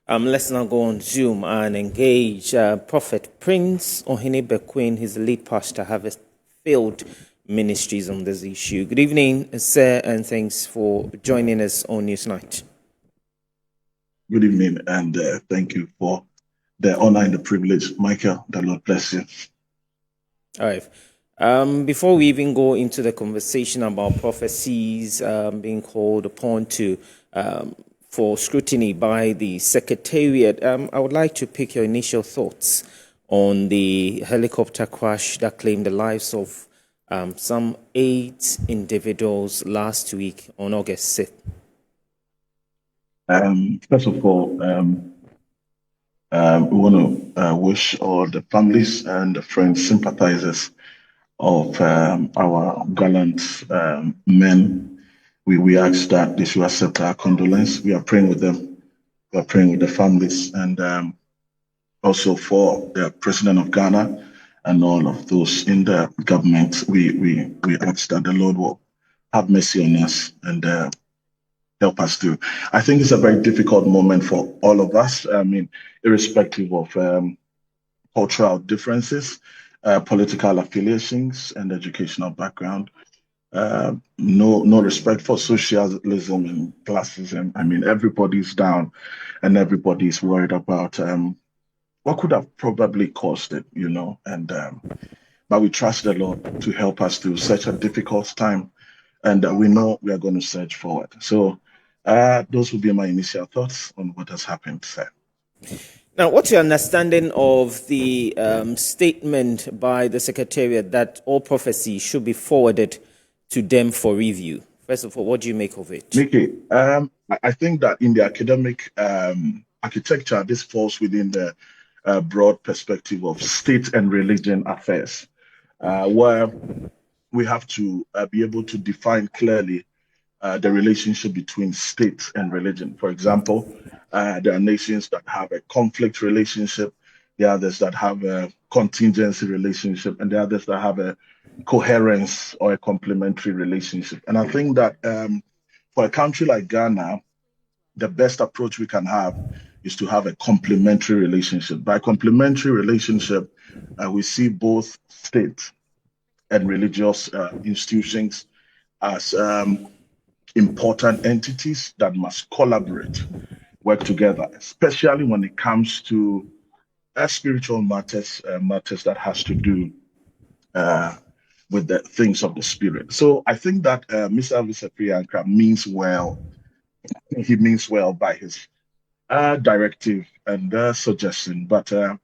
Let's now go on Zoom and engage Prophet Prince Ohene Bequin, his lead pastor, Harvest Field Ministries on this issue. Good evening, sir, and thanks for joining us on Newsnight. Good evening, and thank you for the honor and the privilege. Michael, the Lord bless you. All right. Before we even go into the conversation about prophecies being called upon to for scrutiny by the Secretariat, I would like to pick your initial thoughts on the helicopter crash that claimed the lives of some 8 individuals last week on August 6th. First of all, we want to wish all the families and the friends, sympathizers of our gallant men. We ask that they should accept our condolence. We are praying with them. We are praying with the families, and also for the President of Ghana and all of those in the government. We ask that the Lord will have mercy on us and help us to. I think it's a very difficult moment for all of us. I mean, irrespective of cultural differences, political affiliations, and educational background. No respect for socialism and classism. I mean, everybody's down and everybody's worried about what could have probably caused it, and but we trust the Lord to help us through such a difficult time, and we know we are going to surge forward. So those will be my initial thoughts on what has happened, sir. Now, what's your understanding of the statement by the Secretariat that all prophecies should be forwarded to them for review? First of all, what do you make of it? Mickey, I think that in the academic architecture, this falls within the broad perspective of state and religion affairs, where we have to be able to define clearly the relationship between state and religion. For example, there are nations that have a conflict relationship, there are others that have a contingency relationship, and there are others that have a coherence or a complementary relationship. And I think that for a country like Ghana, the best approach we can have is to have a complementary relationship. By complementary relationship, we see both state and religious institutions as important entities that must collaborate, work together, especially when it comes to spiritual matters, matters that has to do with the things of the spirit. So I think that Mr. Vice-Priyanka means well. He means well by his directive and suggestion, but there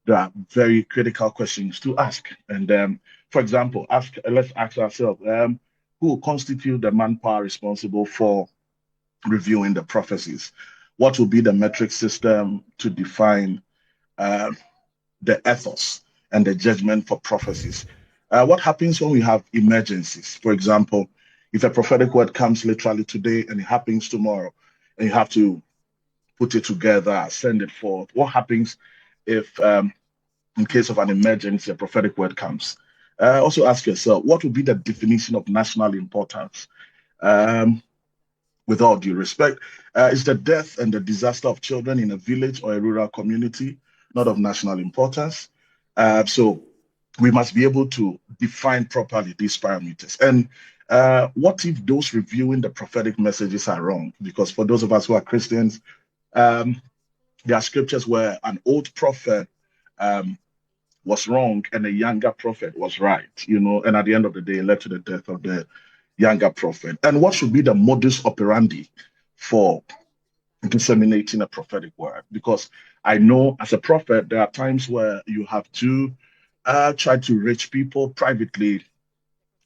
are very critical questions to ask. And for example, let's ask ourselves, who will constitute the manpower responsible for reviewing the prophecies? What will be the metric system to define the ethos and the judgment for prophecies? What happens when we have emergencies? For example, if a prophetic word comes literally today and it happens tomorrow, and you have to put it together, send it forth, what happens if, in case of an emergency, a prophetic word comes? Also ask yourself, what would be the definition of national importance? With all due respect, is the death and the disaster of children in a village or a rural community not of national importance? So we must be able to define properly these parameters. And what if those reviewing the prophetic messages are wrong? Because for those of us who are Christians, there are scriptures where an old prophet was wrong and a younger prophet was right, and at the end of the day, it led to the death of the younger prophet. And what should be the modus operandi for disseminating a prophetic word? Because I know as a prophet, there are times where you have to try to reach people privately,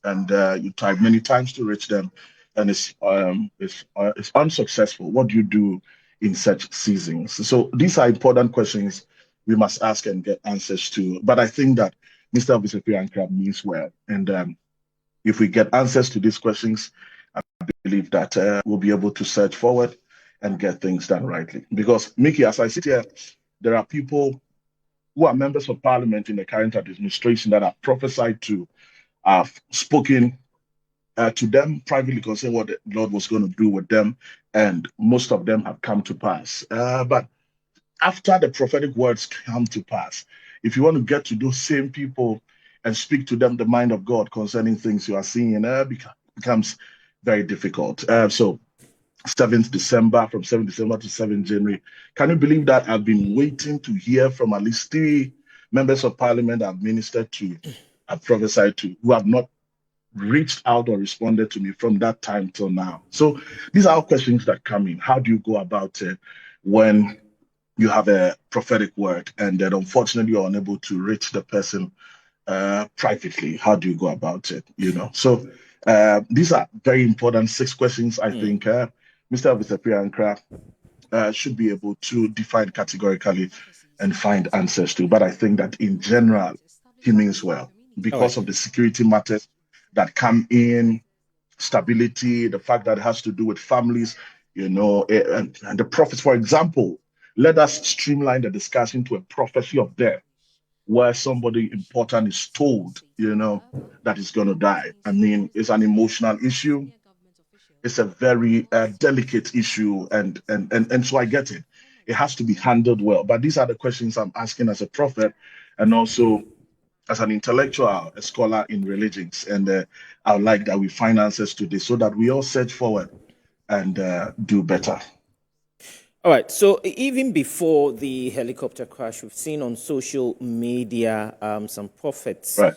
and you try many times to reach them, and it's unsuccessful. What do you do in such seasons? So these are important questions we must ask and get answers to. But I think that Mr. Vice-Priyanka means well, and if we get answers to these questions, I believe that we'll be able to surge forward and get things done rightly. Because, Mickey, as I sit here, there are people who are members of parliament in the current administration that have prophesied to, have spoken to them privately concerning what the Lord was going to do with them, and most of them have come to pass. But after the prophetic words come to pass, if you want to get to those same people and speak to them the mind of God concerning things you are seeing, becomes very difficult. So 7th December, from 7th December to 7th January. Can you believe that I've been waiting to hear from at least three members of parliament I've ministered to, I've prophesied to, who have not reached out or responded to me from that time till now? So these are all questions that come in. How do you go about it when you have a prophetic word and then unfortunately you're unable to reach the person privately? How do you go about it? So these are very important 6 questions. I think Mr. Visapriyankra should be able to define categorically and find answers to. But I think that in general, he means well All because right. of the security matters that come in, stability, the fact that it has to do with families, and the prophets. For example, let us streamline the discussion to a prophecy of death where somebody important is told, that is going to die. I mean, it's an emotional issue. It's a very delicate issue, and so I get it. It has to be handled well. But these are the questions I'm asking as a prophet, and also as an intellectual, a scholar in religions. And I would like that we find answers to this so that we all search forward and do better. All right. So even before the helicopter crash, we've seen on social media some prophets Right.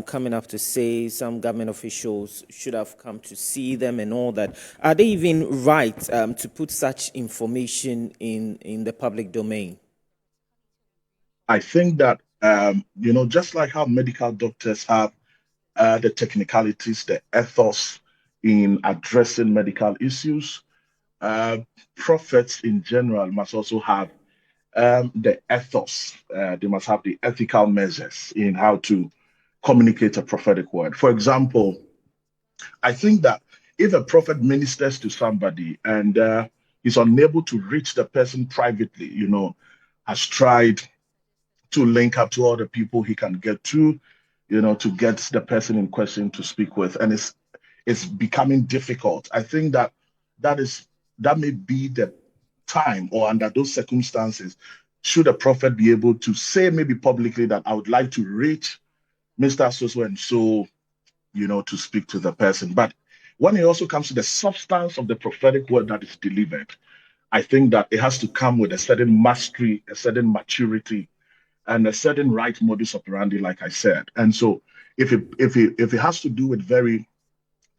coming up to say some government officials should have come to see them and all that. Are they even right to put such information in the public domain? I think that, just like how medical doctors have the technicalities, the ethos in addressing medical issues, uh, prophets in general must also have the ethos. They must have the ethical measures in how to communicate a prophetic word. For example, I think that if a prophet ministers to somebody and is unable to reach the person privately, has tried to link up to all the people he can get to, to get the person in question to speak with, and it's becoming difficult. I think that may be the time, or under those circumstances, should a prophet be able to say maybe publicly that I would like to reach Mr. So and so, to speak to the person. But when it also comes to the substance of the prophetic word that is delivered, I think that it has to come with a certain mastery, a certain maturity, and a certain right modus operandi, like I said. And so if it has to do with very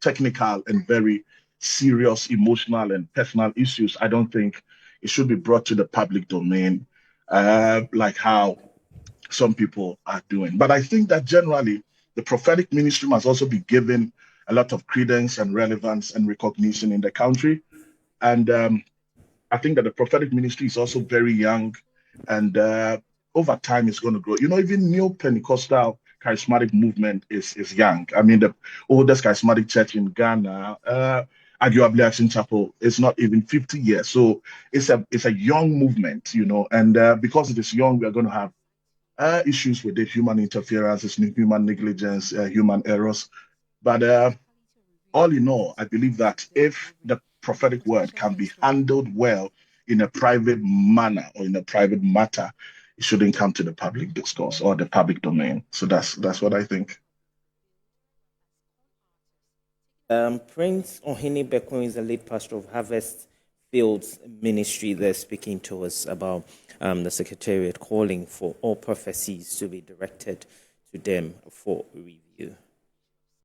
technical and very serious emotional and personal issues, I don't think it should be brought to the public domain, like how some people are doing. But I think that generally the prophetic ministry must also be given a lot of credence and relevance and recognition in the country. And I think that the prophetic ministry is also very young, and over time it's going to grow. Even new Pentecostal charismatic movement is young. I mean, the oldest charismatic church in Ghana, arguably Action Chapel, is not even 50 years. So it's a young movement, and because it is young, we are going to have issues with it: human interference, human negligence, human errors. But all in all, I believe that if the prophetic word can be handled well in a private manner or in a private matter, it shouldn't come to the public discourse or the public domain. So that's what I think. Prince Ohene Bekun is the lead pastor of Harvest Fields Ministry. They're speaking to us about the Secretariat calling for all prophecies to be directed to them for review.